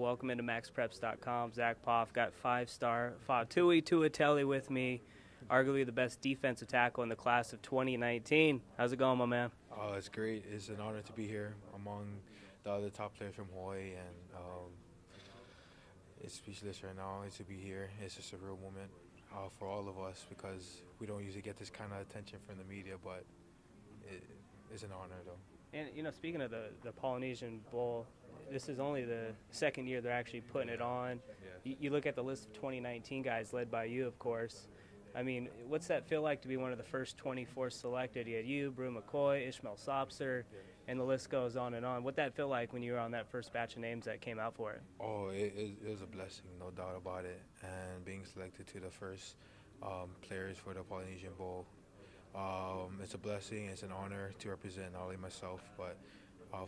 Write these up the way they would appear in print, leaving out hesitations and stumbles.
Welcome into MaxPreps.com. Zach Poff got 5-star Faatui Tuitele with me, arguably the best defensive tackle in the class of 2019. How's it going, my man? It's great. It's an honor to be here among the other top players from Hawaii, and it's speechless right now to be here. It's just a real moment for all of us because we don't usually get this kind of attention from the media, but it's an honor, though. And, you know, speaking of the Polynesian Bowl, this is only the second year they're actually putting it on. Yeah. You look at the list of 2019 guys led by you, of course. I mean, what's that feel like to be one of the first 24 selected? You had you, Brew McCoy, Ishmael Sopser, and the list goes on and on. What'd that feel like when you were on that first batch of names that came out for it? Oh, it was a blessing, no doubt about it. And being selected to the first players for the Polynesian Bowl, it's a blessing. It's an honor to represent not only myself, but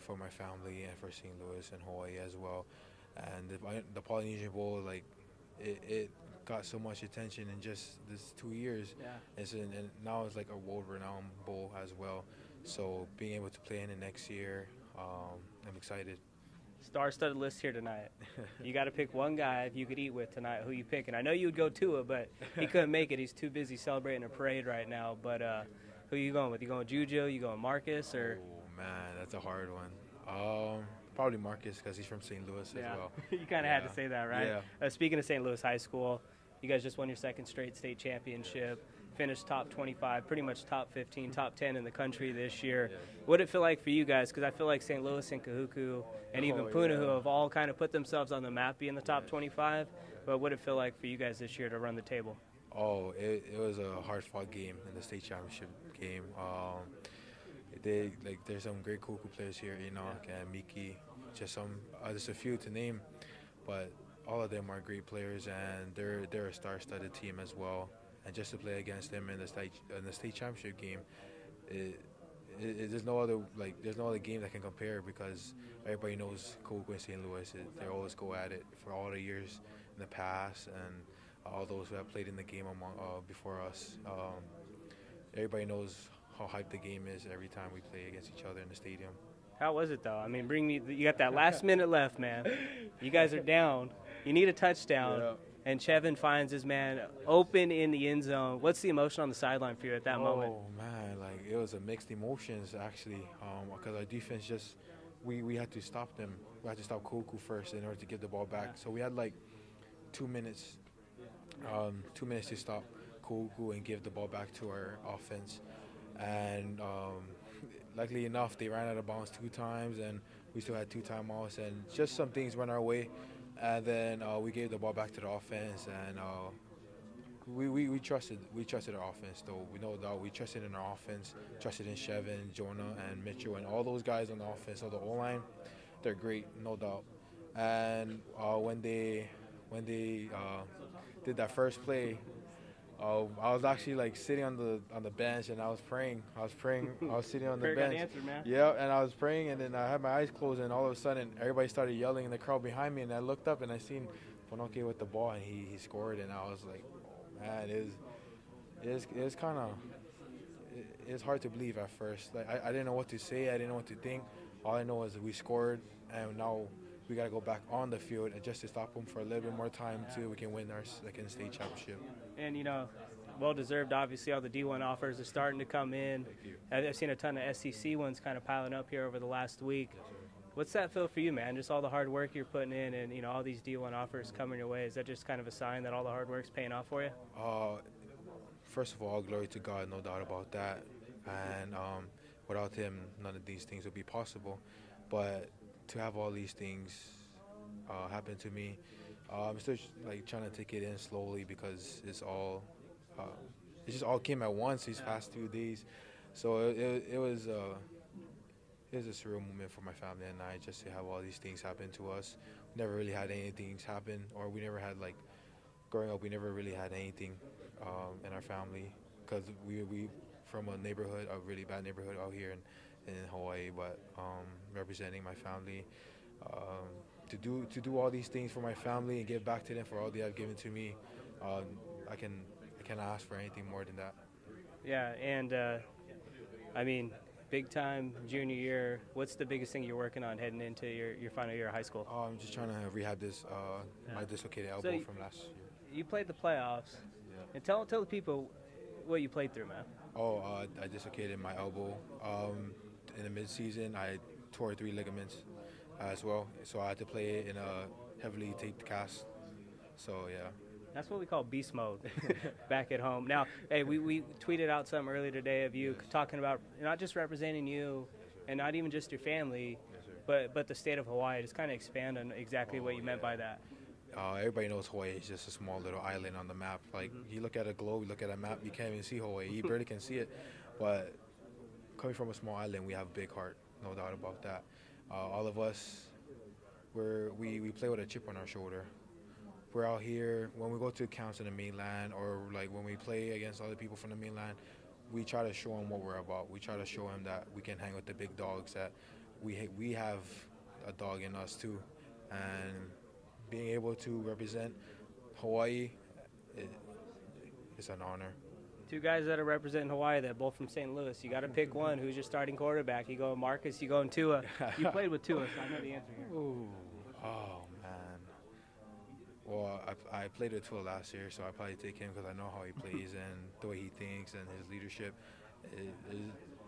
for my family and for St. Louis and Hawaii as well. And the Polynesian Bowl, like, it got so much attention in just this 2 years. Yeah. And now it's like a world-renowned bowl as well. So being able to play in it next year, I'm excited. Star-studded list here tonight. You got to pick one guy if you could eat with tonight. Who you picking? I know you would go Tua, but he couldn't make it. He's too busy celebrating a parade right now. But who you going with? You going Juju? You going Marcus? Or? Oh man, that's a hard one. Probably Marcus because he's from St. Louis as well. You kind of had to say that, right? Yeah. Speaking of St. Louis High School, you guys just won your second straight state championship. Finished top 25, pretty much top 15, top 10 in the country this year. What did it feel like for you guys? Because I feel like St. Louis and Kahuku and even Punahou have all kind of put themselves on the map being the top 25. But what did it feel like for you guys this year to run the table? Oh, it was a hard-fought game in the state championship game. There's some great Kahuku players here, Enoch and Miki, just a few to name, but all of them are great players, and they're a star-studded team as well. And just to play against them in the state championship game, there's no other game that can compare because everybody knows Kahuku and St. Louis. They always go at it for all the years in the past, and all those who have played in the game before us. Everybody knows how hyped the game is every time we play against each other in the stadium. How was it, though? I mean, you got that last minute left, man. You guys are down. You need a touchdown. Yeah. And Chevin finds his man open in the end zone. What's the emotion on the sideline for you at that moment? Oh, man, like it was a mixed emotions, actually, because our defense we had to stop them. We had to stop Kahuku first in order to get the ball back. So we had like 2 minutes, 2 minutes to stop Kahuku and give the ball back to our offense. And luckily enough, they ran out of bounds 2 times, and we still had 2 timeouts, and just some things went our way. And then we gave the ball back to the offense, and we trusted our offense. Though we know that we trusted in our offense, trusted in Chevin, Jonah, and Mitchell, and all those guys on the offense. So the O-line, they're great, no doubt. And when they did that first play, I was actually like sitting on the bench, and I was praying. I was sitting on the bench. Answered, man. Yeah, and I was praying, and then I had my eyes closed, and all of a sudden everybody started yelling in the crowd behind me, and I looked up and I seen Ponoke with the ball, and he scored, and I was like, oh, man, it's hard to believe at first. Like I didn't know what to say, I didn't know what to think. All I know is we scored, and now we got to go back on the field and just to stop them for a little bit more time till we can win our second state championship. And, you know, well-deserved, obviously. All the D1 offers are starting to come in. I've seen a ton of SEC ones kind of piling up here over the last week. What's that feel for you, man? Just all the hard work you're putting in and, you know, all these D1 offers coming your way. Is that just kind of a sign that all the hard work's paying off for you? First of all, glory to God, no doubt about that. And without him, none of these things would be possible. But to have all these things happen to me, I'm still like trying to take it in slowly because it just all came at once these past 2 days. So it was a surreal moment for my family and I just to have all these things happen to us. We never really had anything happen, or we never had, like, growing up, we never really had anything in our family because we from a really bad neighborhood out here in Hawaii, but representing my family, to do all these things for my family and give back to them for all they have given to me, I can't ask for anything more than that. Yeah, and I mean, big time junior year. What's the biggest thing you're working on heading into your final year of high school? I'm just trying to rehab this my dislocated elbow from last year. You played the playoffs, and tell the people what you played through, man. I dislocated my elbow in the mid-season. I tore 3 ligaments as well, so I had to play it in a heavily taped cast. So yeah. That's what we call beast mode back at home. Now, hey, we tweeted out something earlier today of you talking about not just representing you and not even just your family, but the state of Hawaii. Just kind of expand on exactly what you meant by that. Everybody knows Hawaii is just a small little island on the map. Like, you look at a globe, you look at a map, you can't even see Hawaii. You barely can see it. But coming from a small island, we have a big heart, no doubt about that. All of us, we play with a chip on our shoulder. We're out here, when we go to camps in the mainland, or like when we play against other people from the mainland, we try to show them what we're about. We try to show them that we can hang with the big dogs, that we have a dog in us too. And being able to represent Hawaii is an honor. 2 guys that are representing Hawaii, they're both from St. Louis. You got to pick one. Who's your starting quarterback? You go Marcus, you go Tua. You played with Tua, so I know the answer here. Ooh. Oh, man. Well, I played with Tua last year, so I probably take him because I know how he plays and the way he thinks and his leadership.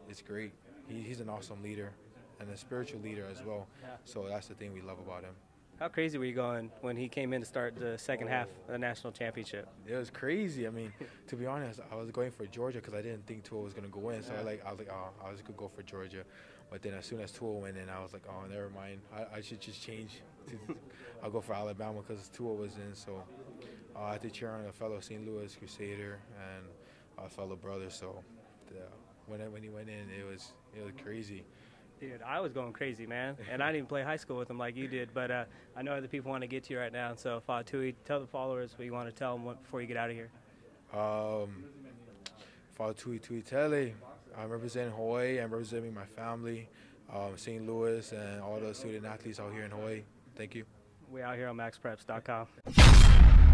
It's great. He's an awesome leader and a spiritual leader as well. Yeah. So that's the thing we love about him. How crazy were you going when he came in to start the second half of the national championship? It was crazy. I mean, to be honest, I was going for Georgia because I didn't think Tua was going to go in. So I was like, oh, I was going to go for Georgia. But then as soon as Tua went in, I was like, oh, never mind. I should just change. I'll go for Alabama because Tua was in. So I had to cheer on a fellow St. Louis Crusader and a fellow brother. So when he went in, it was crazy. Dude, I was going crazy, man. And I didn't even play high school with him like you did. But I know other people want to get to you right now. So, Faatui, tell the followers what you want to tell them before you get out of here. Faatui Tuitele. I'm representing Hawaii. I'm representing my family, St. Louis, and all the student athletes out here in Hawaii. Thank you. We out here on MaxPreps.com.